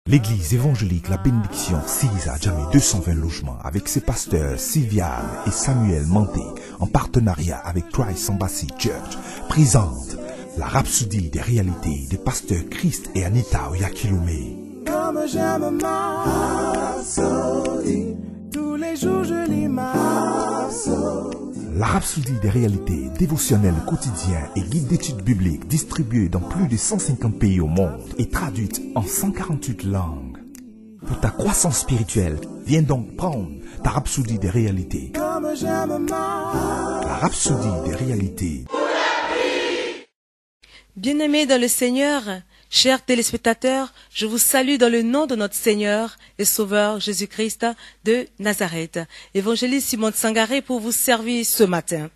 L'église évangélique La Bénédiction sise à Djamé 220 logements avec ses pasteurs Sylviane et Samuel Manté en partenariat avec Christ Embassy Church présente la rhapsodie des réalités des pasteurs Christ et Anita Oyakhilome. Comme j'aime ma rhapsodie, tous les jours je lis ma rhapsodie. La rhapsodie des réalités dévotionnelles quotidiens et guides d'études bibliques distribués dans plus de 150 pays au monde et traduites en 148 langues. Pour ta croissance spirituelle, viens donc prendre ta rhapsodie des réalités. Comme j'aime ma La rhapsodie des réalités. Bien-aimés dans le Seigneur, chers téléspectateurs, je vous salue dans le nom de notre Seigneur et Sauveur Jésus-Christ de Nazareth. Évangéliste Simone Sangaré pour vous servir ce matin.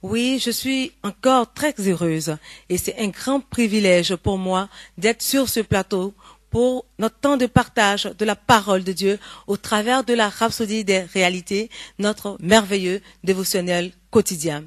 Oui, je suis encore très heureuse et c'est un grand privilège pour moi d'être sur ce plateau pour notre temps de partage de la parole de Dieu au travers de la rhapsodie des réalités, notre merveilleux dévotionnel quotidien.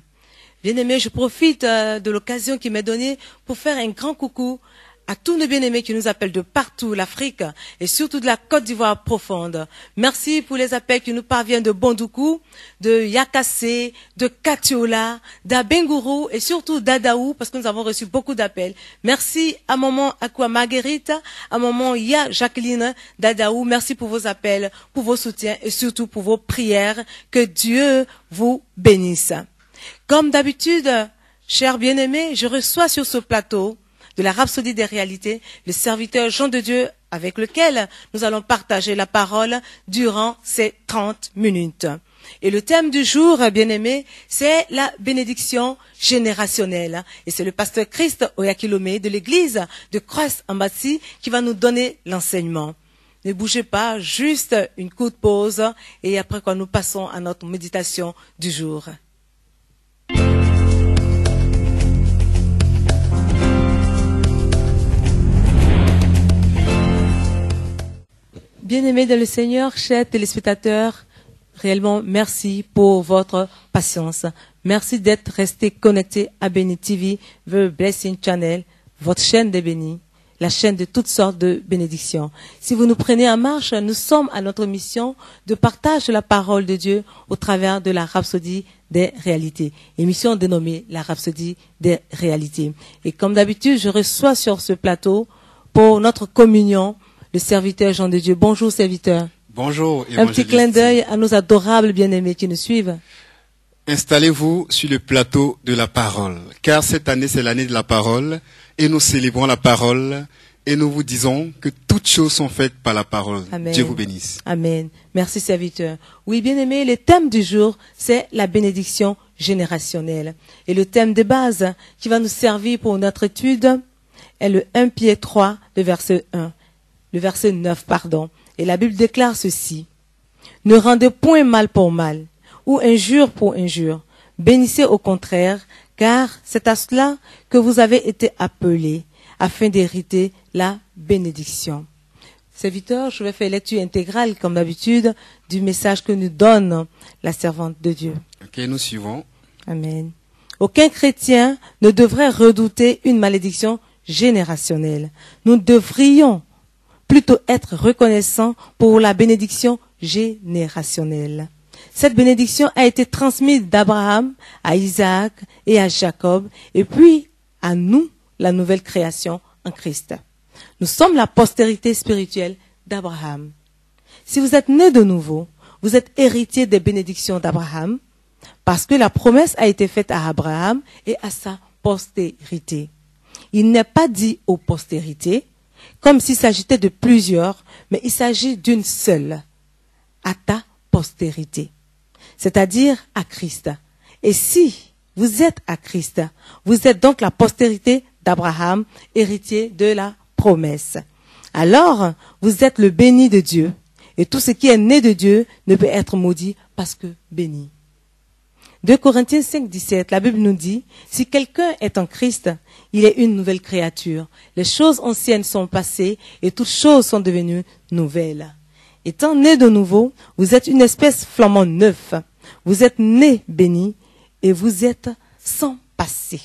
Bien-aimés, je profite de l'occasion qui m'est donnée pour faire un grand coucou à tous nos bien-aimés qui nous appellent de partout, l'Afrique et surtout de la Côte d'Ivoire profonde. Merci pour les appels qui nous parviennent de Bondoukou, de Yakassé, de Katiola, d'Abengourou et surtout d'Adaou parce que nous avons reçu beaucoup d'appels. Merci à maman Akwa Marguerite, à maman Ya Jacqueline d'Adaou. Merci pour vos appels, pour vos soutiens et surtout pour vos prières. Que Dieu vous bénisse. Comme d'habitude, chers bien-aimés, je reçois sur ce plateau de la rhapsodie des réalités le serviteur Jean de Dieu avec lequel nous allons partager la parole durant ces 30 minutes. Et le thème du jour, bien-aimés, c'est la bénédiction générationnelle. Et c'est le pasteur Christ Oyakhilome de l'église de Christ Embassy qui va nous donner l'enseignement. Ne bougez pas, juste une courte pause et après quoi nous passons à notre méditation du jour. Bien-aimés dans le Seigneur, chers téléspectateurs, réellement merci pour votre patience. Merci d'être restés connectés à Béni TV, The Blessing Channel, votre chaîne des bénis, la chaîne de toutes sortes de bénédictions. Si vous nous prenez en marche, nous sommes à notre mission de partage de la parole de Dieu au travers de la rhapsodie des réalités. Émission dénommée la rhapsodie des réalités. Et comme d'habitude, je reçois sur ce plateau pour notre communion le serviteur Jean de Dieu. Bonjour, serviteur. Bonjour, un petit clin d'œil à nos adorables bien-aimés qui nous suivent. Installez-vous sur le plateau de la parole, car cette année, c'est l'année de la parole, et nous célébrons la parole, et nous vous disons que toutes choses sont faites par la parole. Amen. Dieu vous bénisse. Amen. Merci, serviteur. Oui, bien-aimés, le thème du jour, c'est la bénédiction générationnelle. Et le thème de base qui va nous servir pour notre étude est le 1 Pierre 3, le verset 1. Le verset 9, pardon. Et la Bible déclare ceci. Ne rendez point mal pour mal, ou injure pour injure. Bénissez au contraire, car c'est à cela que vous avez été appelés, afin d'hériter la bénédiction. Serviteur, je vais faire lecture intégrale, comme d'habitude, du message que nous donne la servante de Dieu. Ok, nous suivons. Amen. Aucun chrétien ne devrait redouter une malédiction générationnelle. Nous devrions plutôt être reconnaissant pour la bénédiction générationnelle. Cette bénédiction a été transmise d'Abraham à Isaac et à Jacob, et puis à nous, la nouvelle création en Christ. Nous sommes la postérité spirituelle d'Abraham. Si vous êtes né de nouveau, vous êtes héritier des bénédictions d'Abraham, parce que la promesse a été faite à Abraham et à sa postérité. Il n'est pas dit aux postérités, comme s'il s'agissait de plusieurs, mais il s'agit d'une seule, à ta postérité, c'est-à-dire à Christ. Et si vous êtes à Christ, vous êtes donc la postérité d'Abraham, héritier de la promesse. Alors, vous êtes le béni de Dieu, et tout ce qui est né de Dieu ne peut être maudit parce que béni. 2 Corinthiens 5, 17, la Bible nous dit, si quelqu'un est en Christ, il est une nouvelle créature. Les choses anciennes sont passées et toutes choses sont devenues nouvelles. Étant né de nouveau, vous êtes une espèce flambant neuf. Vous êtes né béni et vous êtes sans passé.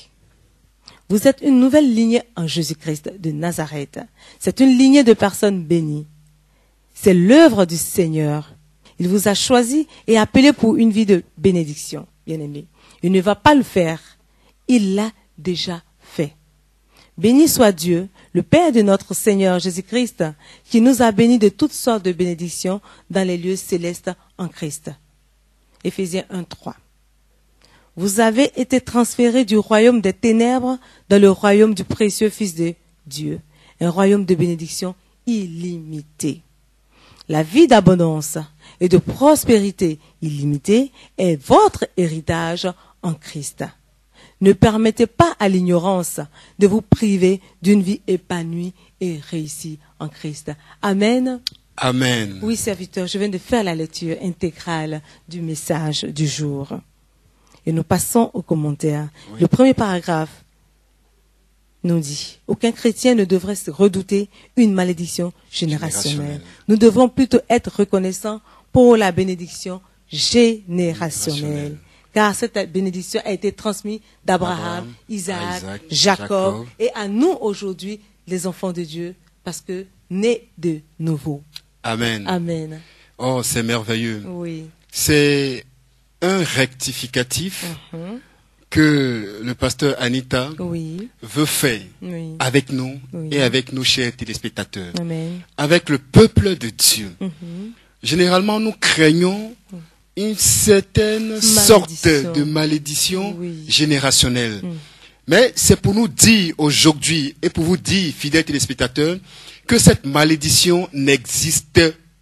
Vous êtes une nouvelle lignée en Jésus-Christ de Nazareth. C'est une lignée de personnes bénies. C'est l'œuvre du Seigneur. Il vous a choisi et appelé pour une vie de bénédiction, bien-aimé. Il ne va pas le faire. Il l'a déjà fait. Béni soit Dieu, le Père de notre Seigneur Jésus-Christ, qui nous a bénis de toutes sortes de bénédictions dans les lieux célestes en Christ. Éphésiens 1:3. Vous avez été transférés du royaume des ténèbres dans le royaume du précieux Fils de Dieu, un royaume de bénédiction illimitée. La vie d'abondance et de prospérité illimitée est votre héritage en Christ. Ne permettez pas à l'ignorance de vous priver d'une vie épanouie et réussie en Christ. Amen. Amen. Oui, serviteur, je viens de faire la lecture intégrale du message du jour. Et nous passons aux commentaires. Oui. Le premier paragraphe nous dit, aucun chrétien ne devrait se redouter une malédiction générationnelle. Nous devrons plutôt être reconnaissants pour la bénédiction générationnelle. Car cette bénédiction a été transmise d'Abraham, Isaac, Jacob, et à nous aujourd'hui, les enfants de Dieu, parce que nés de nouveau. Amen. Amen. Oh, c'est merveilleux. Oui. C'est un rectificatif que le pasteur Anita Oui. veut faire Oui. avec nous Oui. et avec nos chers téléspectateurs, Amen. avec le peuple de Dieu. Généralement, nous craignons une certaine sorte de malédiction Oui. générationnelle. Mais c'est pour nous dire aujourd'hui et pour vous dire, fidèles téléspectateurs, que cette malédiction n'existe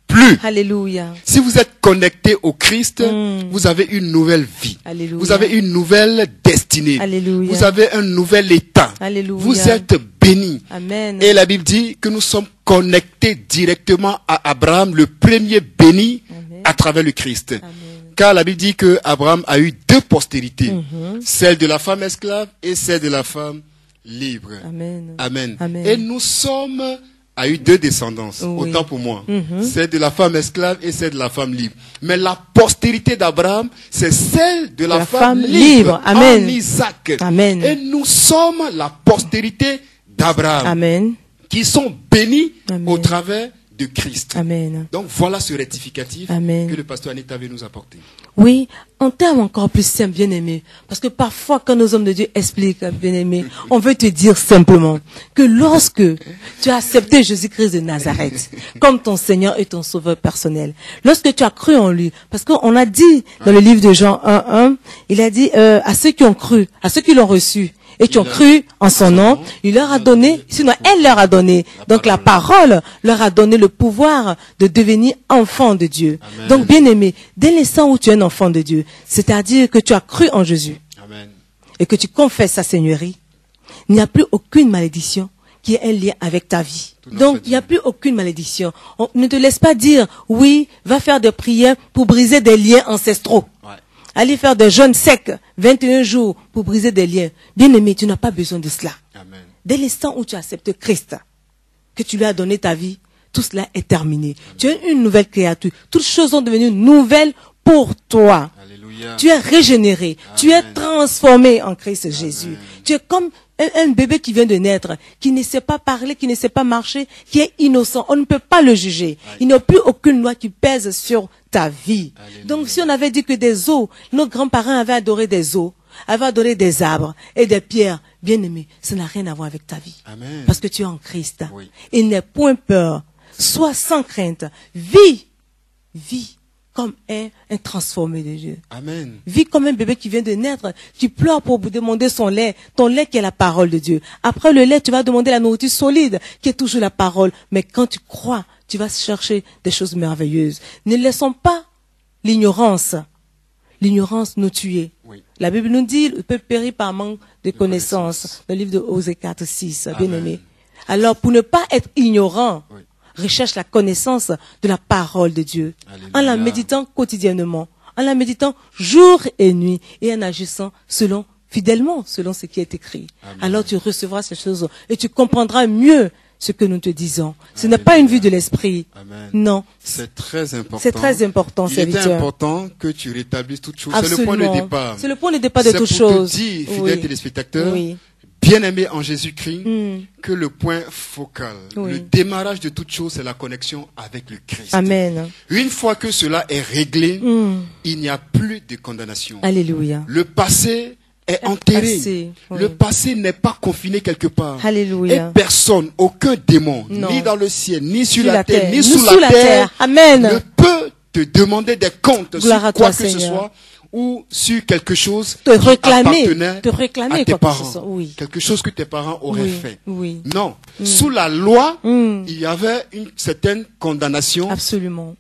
plus. Alléluia. Si vous êtes connecté au Christ, vous avez une nouvelle vie. Alléluia. Vous avez une nouvelle destinée. Alléluia. Vous avez un nouvel état. Alléluia. Vous êtes bénis. Amen. Et la Bible dit que nous sommes connectés directement à Abraham, le premier béni, Amen. à travers le Christ. Amen. Car la Bible dit que Abraham a eu deux postérités, celle de la femme esclave et celle de la femme libre. Amen. Amen. Amen. Et nous sommes a eu deux descendances, Oui. autant pour moi. Celle de la femme esclave et celle de la femme libre. Mais la postérité d'Abraham, c'est celle de la femme libre. Amen. En Isaac. Amen. Et nous sommes la postérité d'Abraham, Amen. qui sont bénis Amen. au travers de Christ. Amen. Donc voilà ce rectificatif Amen. que le pasteur Anita veut nous apporter. Oui, en termes encore plus simples, bien-aimé. Parce que parfois, quand nos hommes de Dieu expliquent, bien-aimé, on veut te dire simplement que lorsque tu as accepté Jésus-Christ de Nazareth comme ton Seigneur et ton Sauveur personnel, lorsque tu as cru en lui, parce qu'on a dit dans le livre de Jean 1:1, il a dit à ceux qui ont cru, à ceux qui l'ont reçu, et qui ont cru en son nom, il leur a donné, sinon elle leur a donné, donc la parole leur a donné le pouvoir de devenir enfant de Dieu. Amen. Donc bien aimé, dès l'instant où tu es un enfant de Dieu, c'est-à-dire que tu as cru en Jésus Amen. et que tu confesses sa seigneurie, il n'y a plus aucune malédiction qui ait un lien avec ta vie. Tout à Donc fait il n'y a dit. plus aucune malédiction. On ne te laisse pas dire, oui, va faire des prières pour briser des liens ancestraux. Ouais. Aller faire des jeûnes secs, 21 jours, pour briser des liens. Bien-aimé, tu n'as pas besoin de cela. Amen. Dès l'instant où tu acceptes Christ, que tu lui as donné ta vie, tout cela est terminé. Tu es une nouvelle créature. Toutes choses sont devenues nouvelles pour toi. Alléluia. Tu es régénéré. Tu es transformé en Christ Jésus. Tu es comme un bébé qui vient de naître, qui ne sait pas parler, qui ne sait pas marcher, qui est innocent. On ne peut pas le juger. Il n'y a plus aucune loi qui pèse sur ta vie. Alléluia. Donc si on avait dit que des eaux, nos grands-parents avaient adoré des eaux, avaient adoré des arbres et des pierres, bien aimé, ça n'a rien à voir avec ta vie. Amen. Parce que tu es en Christ. Oui. Il n'est point peur. Sois sans crainte. Vis comme un transformé de Dieu. Amen. Vis comme un bébé qui vient de naître, qui pleure pour vous demander son lait, ton lait qui est la parole de Dieu. Après le lait, tu vas demander la nourriture solide, qui est toujours la parole. Mais quand tu crois, tu vas chercher des choses merveilleuses. Ne laissons pas l'ignorance nous tuer. Oui. La Bible nous dit, le peuple périt par manque de connaissances. Le livre de Osée 4:6, bien aimé. Alors, pour ne pas être ignorant, Oui. recherche la connaissance de la parole de Dieu. Alléluia. En la méditant quotidiennement, en la méditant jour et nuit, et en agissant fidèlement selon ce qui est écrit. Amen. Alors tu recevras ces choses et tu comprendras mieux ce que nous te disons. Ce n'est pas une vue de l'esprit. Amen. Non. C'est très important. C'est très important, Il était serviteur. important que tu rétablisses toutes choses. C'est le Absolument. point de départ. C'est le point de départ de C'est toutes pour choses. te dire, fidèles Oui. téléspectateurs, Oui. bien-aimés en Jésus-Christ, que le point focal, Oui. le démarrage de toute chose, c'est la connexion avec le Christ. Amen. Une fois que cela est réglé, il n'y a plus de condamnation. Alléluia. Le passé est enterré. Passé, oui. Le passé n'est pas confiné quelque part. Alléluia. Et personne, aucun démon, Non. ni dans le ciel, ni sur Sur la la terre, terre, ni ni sous sous la la terre, terre. Amen. ne peut te demander des comptes Gloire sur à quoi toi, que ce Seigneur. soit ou sur quelque chose Te qui réclamer, appartenait te réclamer à tes quoi que ce parents. soit, oui. Quelque chose que tes parents auraient Oui, fait. oui. Non. Sous la loi, il y avait une certaine condamnation Absolument.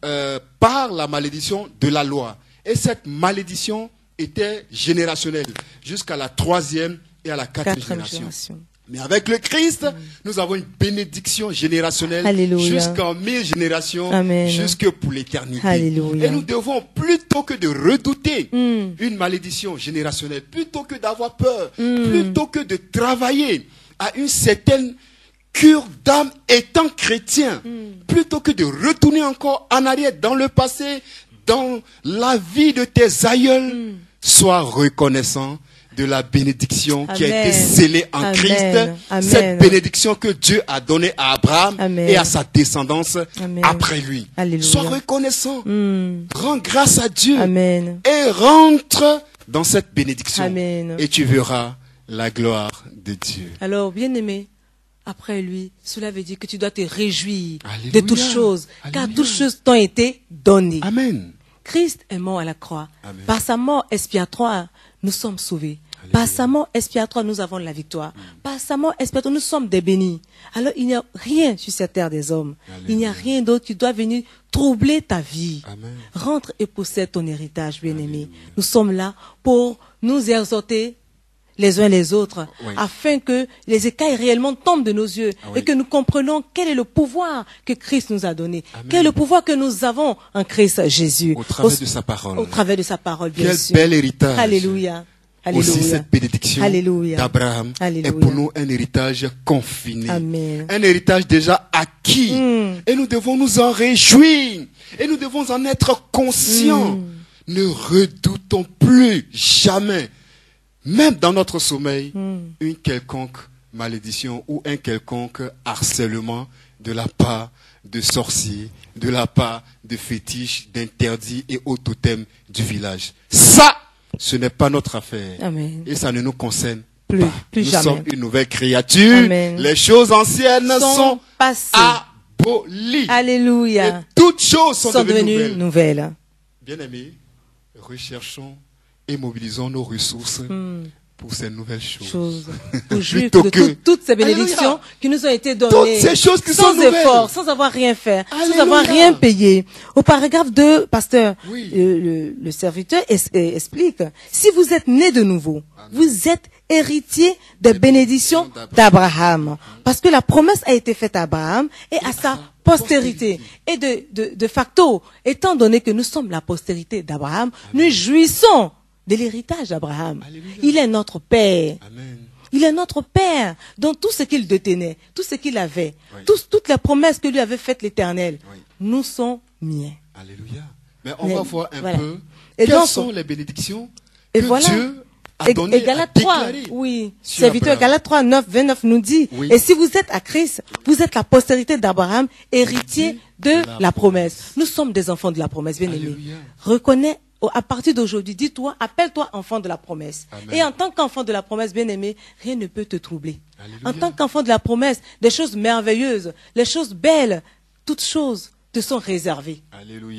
par la malédiction de la loi. Et cette malédiction était générationnelle jusqu'à la 3e et à la 4e Quatrième génération. génération. Mais avec le Christ, nous avons une bénédiction générationnelle Alléluia. jusqu'en 1000 générations, Amen. jusque pour l'éternité. Alléluia. Et nous devons, plutôt que de redouter une malédiction générationnelle, plutôt que d'avoir peur, plutôt que de travailler à une certaine cure d'âme étant chrétien, plutôt que de retourner encore en arrière dans le passé, dans la vie de tes aïeuls, sois reconnaissant de la bénédiction qui a Amen. été scellée en Amen. Christ, Amen. cette bénédiction que Dieu a donnée à Abraham Amen. et à sa descendance Amen. après lui. Alléluia. Sois reconnaissant, rends grâce à Dieu Amen. et rentre dans cette bénédiction Amen. et tu verras la gloire de Dieu. Alors, bien-aimé, après lui, cela veut dire que tu dois te réjouir Alléluia. de toutes choses, car Alléluia. toutes choses t'ont été données. Amen. Christ est mort à la croix. Amen. Par sa mort expiatoire, nous sommes sauvés. Par sa mort expiatoire, nous avons la victoire. Par sa mort expiatoire, nous sommes des bénis. Alors, il n'y a rien sur cette terre des hommes. Alléluia. Il n'y a rien d'autre qui doit venir troubler ta vie. Amen. Rentre et possède ton héritage, bien-aimé. Nous sommes là pour nous exhorter les uns les autres, Oui. afin que les écailles réellement tombent de nos yeux Ah oui. et que nous comprenions quel est le pouvoir que Christ nous a donné, Amen. quel est le pouvoir que nous avons en Christ Jésus, Au travers de sa parole. au travers de sa parole, bien Quel sûr. bel héritage. Alléluia. Aussi Alléluia. cette bénédiction Alléluia. d'Abraham Alléluia. est pour nous un héritage confiné. Amen. Un héritage déjà acquis. Et nous devons nous en réjouir. Et nous devons en être conscients. Ne redoutons plus jamais, même dans notre sommeil, une quelconque malédiction ou un quelconque harcèlement de la part de sorciers, de la part de fétiches, d'interdits et autres totems du village. Ça, ce n'est pas notre affaire. Amen. Et ça ne nous concerne Plus- pas. plus Nous jamais. sommes une nouvelle créature. Amen. Les choses anciennes sont passés. abolies. Et Alléluia. toutes choses sont Sont devenues devenues nouvelles. nouvelles. Bien-aimés, recherchons et mobilisons nos ressources pour ces nouvelles choses. Choses. Pour jouir Plutôt de que- toutes ces bénédictions Alléluia. qui nous ont été données. Toutes ces choses qui sans sont nouvelles. effort, sans avoir rien fait, sans Alléluia. avoir rien payé. Au paragraphe 2, pasteur, Oui. le serviteur explique, si vous êtes né de nouveau, vous êtes héritier des bénédictions d'Abraham. Parce que la promesse a été faite à Abraham et à sa postérité. Et de facto, étant donné que nous sommes la postérité d'Abraham, nous jouissons de l'héritage d'Abraham. Alléluia. Il est notre Père. Amen. Il est notre Père dans tout ce qu'il détenait, tout ce qu'il avait, Oui. toutes les promesses que lui avait faites l'Éternel. Oui. Nous sommes miens. Alléluia. Mais on Mais va voir un voilà. peu Et quelles donc- sont les bénédictions Et que voilà. Dieu a données, Et Galates a 3, déclarées oui. sur Serviteur Abraham. Galates 3, 9, 29 nous dit, Oui. et si vous êtes à Christ, vous êtes la postérité d'Abraham, héritier de la promesse. Nous sommes des enfants de la promesse, bien aimés. Alléluia. Reconnais, à partir d'aujourd'hui, dis-toi, appelle-toi enfant de la promesse. Amen. Et en tant qu'enfant de la promesse, bien aimé, rien ne peut te troubler. Alléluia. En tant qu'enfant de la promesse, des choses merveilleuses, les choses belles, toutes choses te sont réservées. Alléluia.